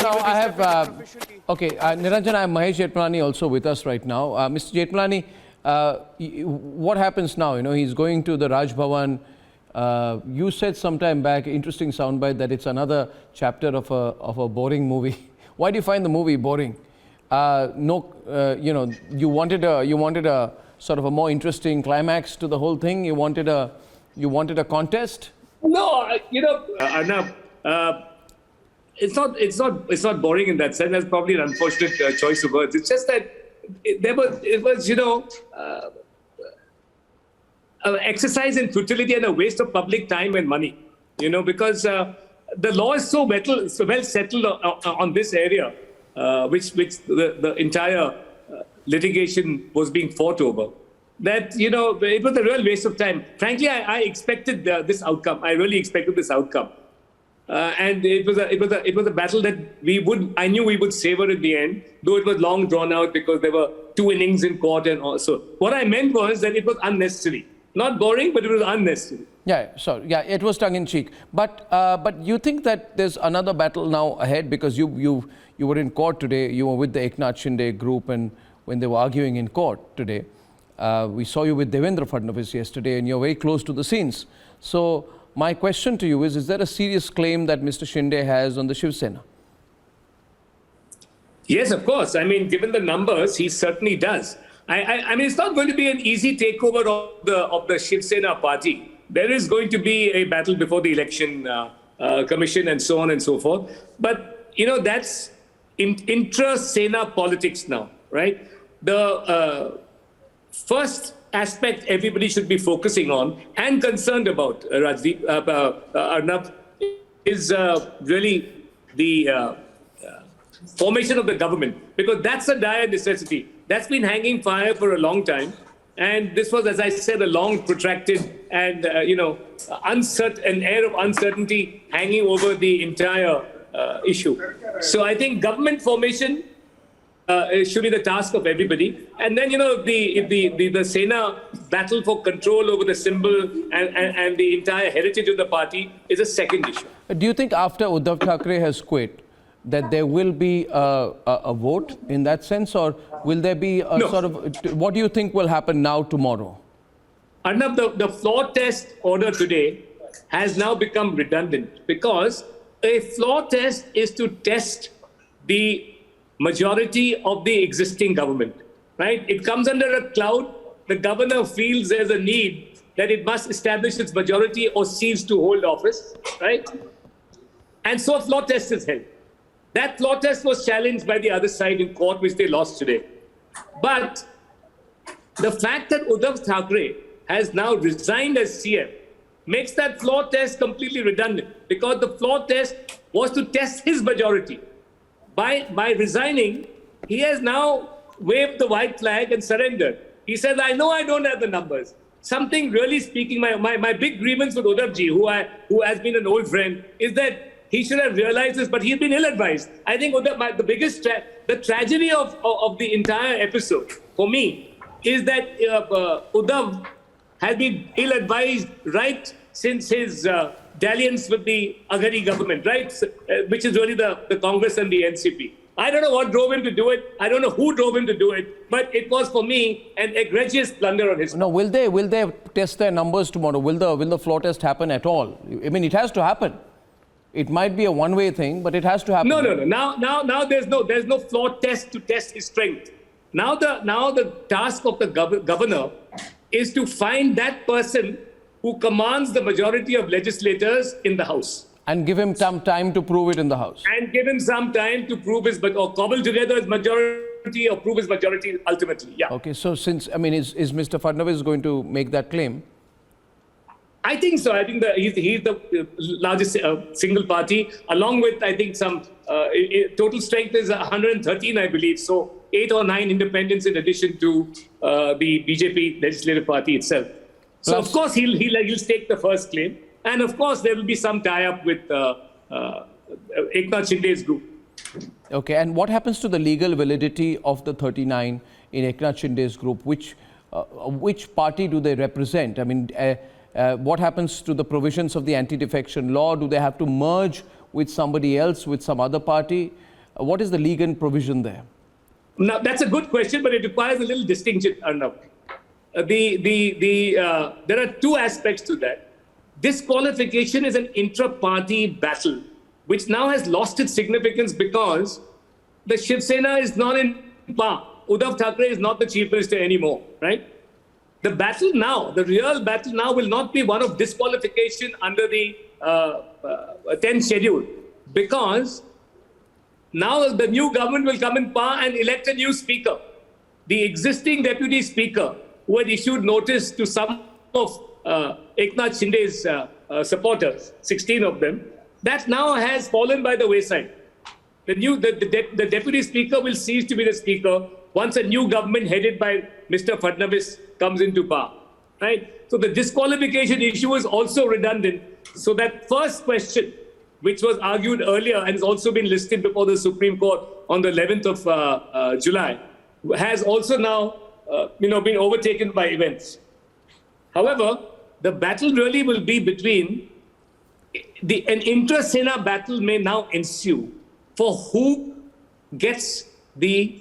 Now I have, Niranjan, I have Mahesh Jethmalani also with us right now. Mr. Jethmalani, what happens now? You know, he's going to the Raj Bhavan. You said some time back, interesting soundbite, that it's another chapter of a boring movie. Why do you find the movie boring? You wanted a sort of a more interesting climax to the whole thing. You wanted a contest. No, Arnab, it's not boring in that sense. That's probably an unfortunate choice of words. It's just that it was an exercise in futility and a waste of public time and money. Because the law is so well settled on this area, which the entire litigation was being fought over, that it was a real waste of time. Frankly, I expected this outcome. I really expected this outcome, and it was a battle that I knew we would savor in the end, though it was long drawn out because there were 2 innings in court, and also what I meant was that it was unnecessary. Not boring, but it was unnecessary. Yeah, it was tongue in cheek. But you think that there's another battle now ahead, because you were in court today. You were with the Eknath Shinde group, and when they were arguing in court today, we saw you with Devendra Fadnavis yesterday, and you're very close to the scenes. So my question to you is there a serious claim that Mr. Shinde has on the Shiv Sena? Yes, of course. I mean, given the numbers, he certainly does. I mean, it's not going to be an easy takeover of the Shiv Sena party. There is going to be a battle before the election commission and so on and so forth. But, that's intra-Sena politics now, right? The first aspect everybody should be focusing on and concerned about, Arnab, is really the formation of the government, because that's a dire necessity. That's been hanging fire for a long time. And this was, as I said, a long, protracted and, an air of uncertainty hanging over the entire issue. So I think government formation should be the task of everybody. And then, the Sena battle for control over the symbol and the entire heritage of the party is a second issue. Do you think after Uddhav Thackeray has quit, that there will be a vote in that sense, or will there be a sort of, what do you think will happen now, tomorrow? Arnab, the floor test order today has now become redundant, because a floor test is to test the majority of the existing government, right? It comes under a cloud. The governor feels there's a need that it must establish its majority or cease to hold office, right? And so a floor test is held. That floor test was challenged by the other side in court, which they lost today. But the fact that Uddhav Thackeray has now resigned as CM makes that floor test completely redundant, because the floor test was to test his majority. By resigning, he has now waved the white flag and surrendered. He says, I know I don't have the numbers. Something really speaking, my big grievance with Uddhavji, who has been an old friend, is that he should have realized this, but he's been ill-advised. I think the tragedy of the entire episode, for me, is that Uddhav has been ill-advised right since his dalliance with the Aghadi government, right? Which is really the Congress and the NCP. I don't know what drove him to do it. I don't know who drove him to do it. But it was, for me, an egregious blunder on his part. No, will they test their numbers tomorrow? Will the floor test happen at all? I mean, it has to happen. It might be a one-way thing, but it has to happen. No. Now there's no floor test to test his strength. Now the task of the governor is to find that person who commands the majority of legislators in the House. And give him some time to prove it in the House. And give him some time to prove or cobble together his majority or prove his majority ultimately. Yeah. Okay, so is Mr. Fadnavis going to make that claim? I think so. I think he's the largest single party, along with, I think, some total strength is 113, I believe. So 8 or 9 independents in addition to the BJP legislative party itself. So, of course, he'll stake the first claim. And, of course, there will be some tie-up with Eknath Shinde's group. Okay, and what happens to the legal validity of the 39 in Eknath Shinde's group? Which party do they represent? I mean, what happens to the provisions of the anti-defection law? Do they have to merge with somebody else, with some other party? What is the legal provision there? Now, that's a good question, but it requires a little distinction, Arnab. There are two aspects to that. Disqualification is an intra-party battle, which now has lost its significance because the Shiv Sena is not in power. Uddhav Thackeray is not the chief minister anymore, right? The battle now, the real battle now will not be one of disqualification under the 10th schedule, because now the new government will come in power and elect a new speaker. The existing deputy speaker, who had issued notice to some of Eknath Shinde's supporters, 16 of them, that now has fallen by the wayside. The deputy speaker will cease to be the speaker once a new government headed by Mr. Fadnavis comes into power, right? So the disqualification issue is also redundant. So that first question, which was argued earlier and has also been listed before the Supreme Court on the 11th of July, has also now been overtaken by events. However, the battle really will be between an intra-Sena battle may now ensue for who gets the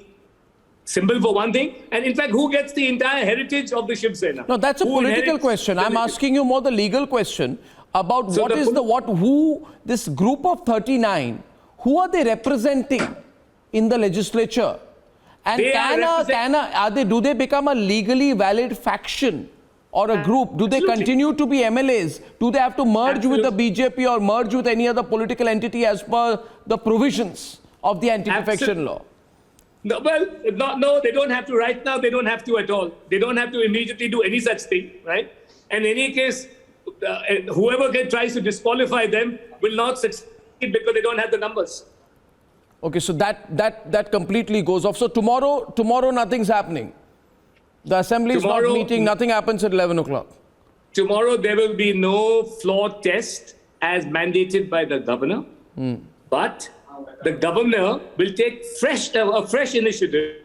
symbol for one thing, and in fact, who gets the entire heritage of the Shiv Sena. No, that's a political question. I'm asking you more the legal question about who this group of 39, who are they representing in the legislature? And do they become a legally valid faction or a group? Do they continue to be MLAs? Do they have to merge with the BJP or merge with any other political entity as per the provisions of the anti-defection law? No, well, no, they don't have to right now. They don't have to at all. They don't have to immediately do any such thing, right? And in any case, whoever tries to disqualify them will not succeed because they don't have the numbers. Okay, so that completely goes off. So tomorrow nothing's happening. The assembly is not meeting. Nothing happens at 11 o'clock. Tomorrow there will be no floor test as mandated by the governor, but the governor will take a fresh initiative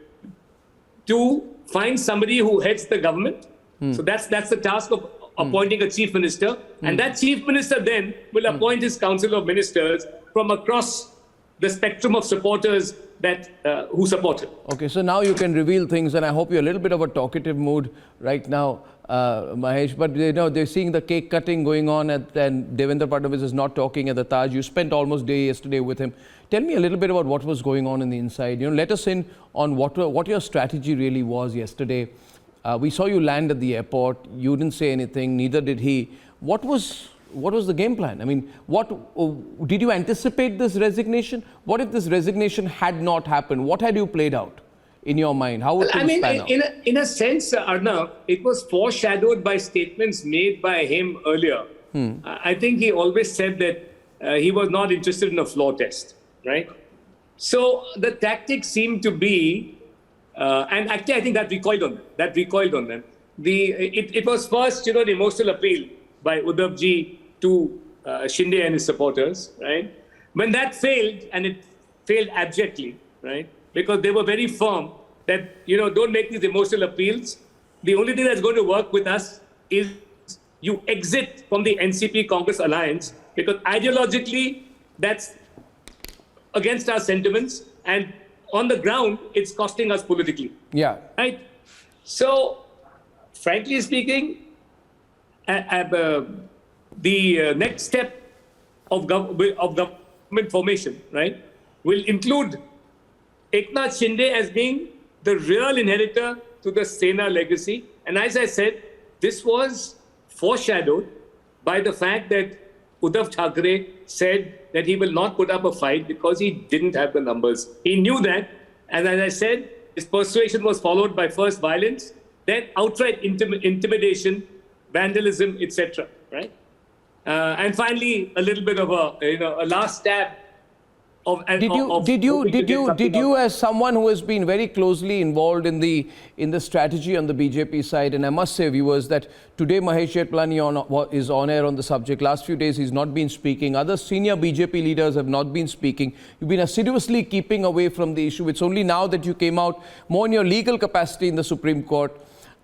to find somebody who heads the government. So that's the task of appointing a chief minister, and that chief minister then will appoint his council of ministers from across the spectrum of supporters that who support him. Okay, so now you can reveal things, and I hope you're a little bit of a talkative mood right now, Mahesh. But they're seeing the cake cutting going on, and Devendra Fadnavis is not talking at the Taj. You spent almost day yesterday with him. Tell me a little bit about what was going on in the inside. Let us in on what your strategy really was yesterday. We saw you land at the airport. You didn't say anything. Neither did he. What was the game plan? I mean, did you anticipate this resignation? What if this resignation had not happened? What had you played out in your mind? How would things pan out? In a sense, Arnab, it was foreshadowed by statements made by him earlier. I think he always said that he was not interested in a floor test, right? So the tactics seemed to be, and actually I think that recoiled on them. It was first, an emotional appeal by Uddhav ji to Shinde and his supporters, right? When that failed, and it failed abjectly, right? Because they were very firm that, don't make these emotional appeals. The only thing that's going to work with us is you exit from the NCP Congress alliance, because ideologically that's against our sentiments, and on the ground it's costing us politically. Yeah. Right? So, frankly speaking, the next step of government formation, right, will include Eknath Shinde as being the real inheritor to the Sena legacy. And as I said, this was foreshadowed by the fact that Uddhav Thackeray said that he will not put up a fight because he didn't have the numbers. He knew that. And as I said, his persuasion was followed by first violence, then outright intimidation, vandalism, etc. Right? And finally, a little bit of a last stab. Did you, as someone who has been very closely involved in the strategy on the BJP side, and I must say, viewers, that today Mahesh Jethmalani is on air on the subject. Last few days he's not been speaking. Other senior BJP leaders have not been speaking. You've been assiduously keeping away from the issue. It's only now that you came out more in your legal capacity in the Supreme Court.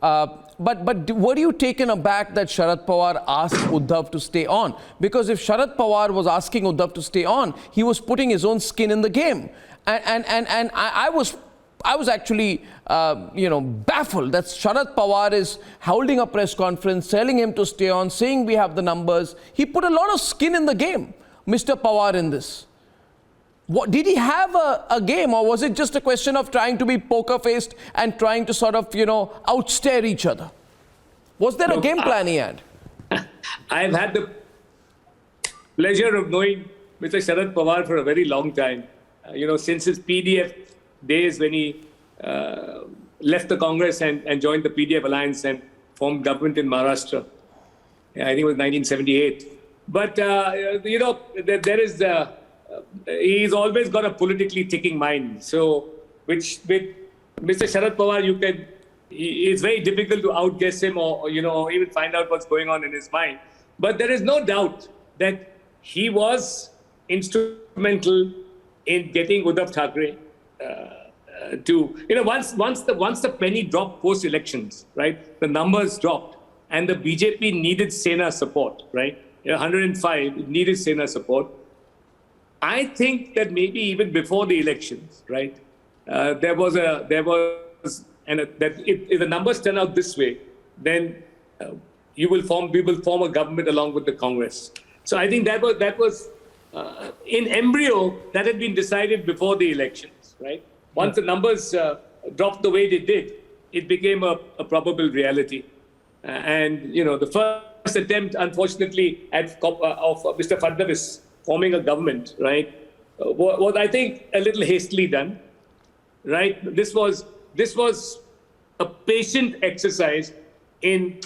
But were you taken aback that Sharad Pawar asked Uddhav to stay on? Because if Sharad Pawar was asking Uddhav to stay on, he was putting his own skin in the game. And I was actually, baffled that Sharad Pawar is holding a press conference, telling him to stay on, saying we have the numbers. He put a lot of skin in the game, Mr. Pawar, in this. Did he have a game, or was it just a question of trying to be poker-faced and trying to sort of, outstare each other? Was there a game plan he had? I've had the pleasure of knowing Mr. Sharad Pawar for a very long time. Since his PDF days when he left the Congress and joined the PDF alliance and formed government in Maharashtra. I think it was 1978. But, there is... he's always got a politically ticking mind. So, which with Mr. Sharad Pawar, it's very difficult to outguess him or even find out what's going on in his mind. But there is no doubt that he was instrumental in getting Uddhav Thackeray to, once the penny dropped post-elections, right, the numbers dropped and the BJP needed Sena support, right, 105 needed Sena support. I think that maybe even before the elections, right, if the numbers turn out this way, then we will form a government along with the Congress. So I think that was in embryo that had been decided before the elections, right? Once the numbers dropped the way they did, it became a probable reality. The first attempt, unfortunately, of Mr. Fadnavis forming a government, right, was I think a little hastily done, right? This was a patient exercise in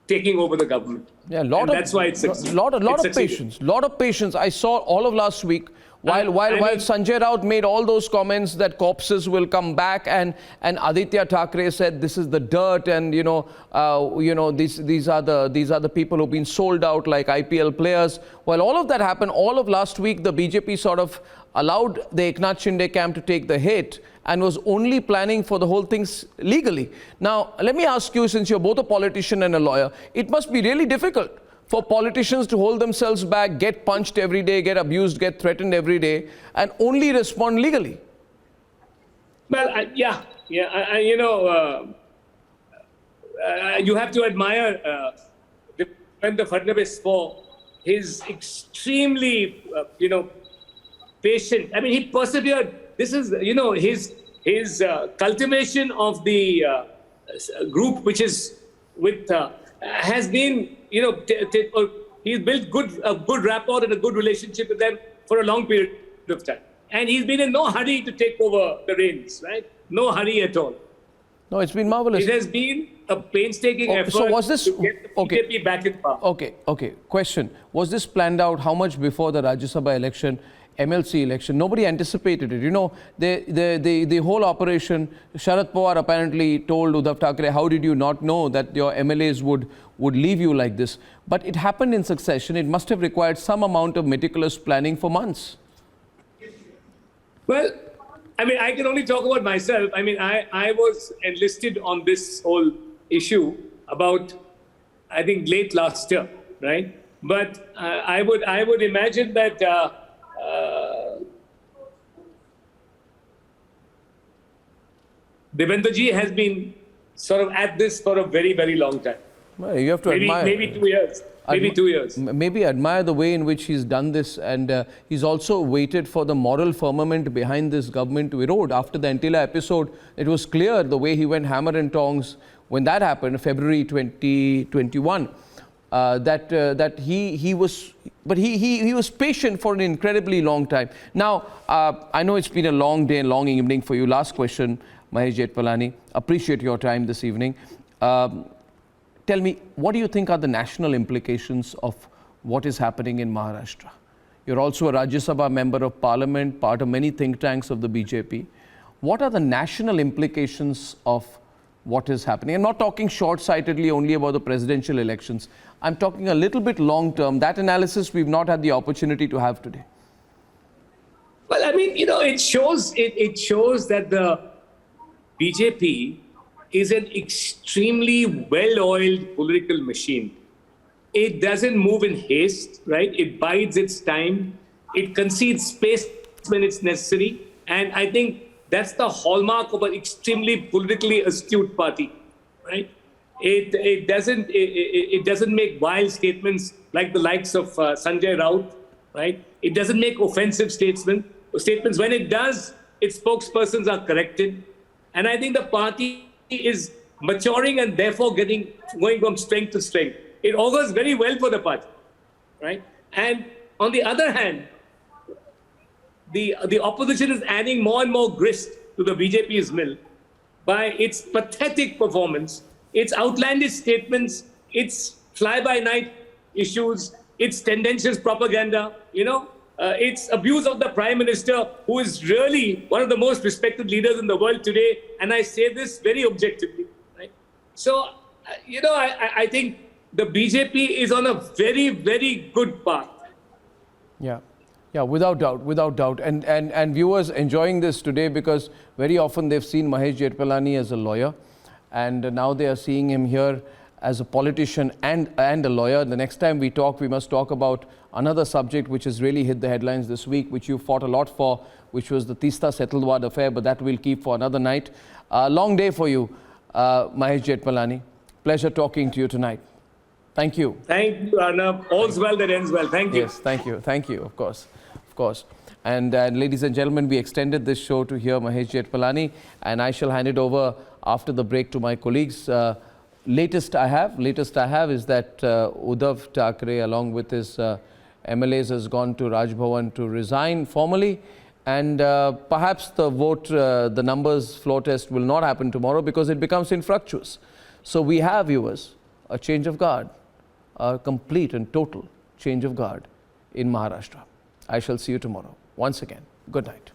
taking over the government. Yeah, that's why it's lot of patience. I saw all of last week while Sanjay Raut made all those comments that corpses will come back, and Aditya Thackeray said this is the dirt, and these are the people who've been sold out like IPL players. While all of that happened, all of last week the BJP sort of allowed the Eknath Shinde camp to take the hit and was only planning for the whole things legally. Now, let me ask you, since you're both a politician and a lawyer, it must be really difficult for politicians to hold themselves back, get punched every day, get abused, get threatened every day, and only respond legally. Well, you have to admire Devendra Fadnavis for his extremely, patient. I mean, he persevered. This is, his cultivation of the group, which is with, has been, he's built a good rapport and a good relationship with them for a long period of time. And he's been in no hurry to take over the reins, right? No hurry at all. No, it's been marvelous. It has been a painstaking effort so was this, to get the BJP back in power. Okay. Question. Was this planned out how much before the Rajya Sabha election, MLC election? Nobody anticipated it. The whole operation, Sharad Pawar apparently told Uddhav Thackeray, how did you not know that your MLAs would leave you like this? But it happened in succession. It must have required some amount of meticulous planning for months. Well, I mean, I can only talk about myself. I mean, I was enlisted on this whole issue about, I think, late last year, right? But I would imagine that Devendraji has been sort of at this for a very, very long time. Well, you have to admire. Maybe 2 years. Maybe 2 years. Maybe admire the way in which he's done this, and he's also waited for the moral firmament behind this government to erode. After the Antila episode, it was clear the way he went hammer and tongs when that happened, February 2021, that he was patient for an incredibly long time. Now, I know it's been a long day and long evening for you. Last question, Mahesh Jethmalani. Appreciate your time this evening. Tell me, what do you think are the national implications of what is happening in Maharashtra? You're also a Rajya Sabha member of Parliament, part of many think tanks of the BJP. What are the national implications of what is happening? I'm not talking short-sightedly only about the presidential elections. I'm talking a little bit long-term. That analysis we've not had the opportunity to have today. Well, I mean, it shows that the BJP is an extremely well-oiled political machine. It doesn't move in haste, right? It bides its time. It concedes space when it's necessary. And I think that's the hallmark of an extremely politically astute party, right? It doesn't make wild statements like the likes of Sanjay Raut, right? It doesn't make offensive statements. When it does, its spokespersons are corrected. And I think the party is maturing and therefore going from strength to strength. It augurs very well for the party, right? And on the other hand, the opposition is adding more and more grist to the BJP's mill by its pathetic performance, its outlandish statements, its fly-by-night issues, its tendentious propaganda, its abuse of the Prime Minister, who is really one of the most respected leaders in the world today. And I say this very objectively, right? So, I think the BJP is on a very, very good path. Yeah. Yeah, without doubt. And viewers enjoying this today because very often they've seen Mahesh Jethmalani as a lawyer and now they are seeing him here as a politician and a lawyer. The next time we talk, we must talk about another subject which has really hit the headlines this week, which you fought a lot for, which was the Tista Setalwad affair, but that we'll keep for another night. Long day for you, Mahesh Jethmalani. Pleasure talking to you tonight. Thank you. Thank you, Arnab. All's well that ends well. Thank you. Yes, thank you. Thank you, of course. And ladies and gentlemen, we extended this show to hear Mahesh Jethmalani, and I shall hand it over after the break to my colleagues. Latest I have is that Uddhav Thackeray, along with his MLAs, has gone to Raj Bhavan to resign formally. And perhaps the vote, the numbers floor test will not happen tomorrow because it becomes infructuous. So we have, viewers, a change of guard, a complete and total change of guard in Maharashtra. I shall see you tomorrow. Once again, good night.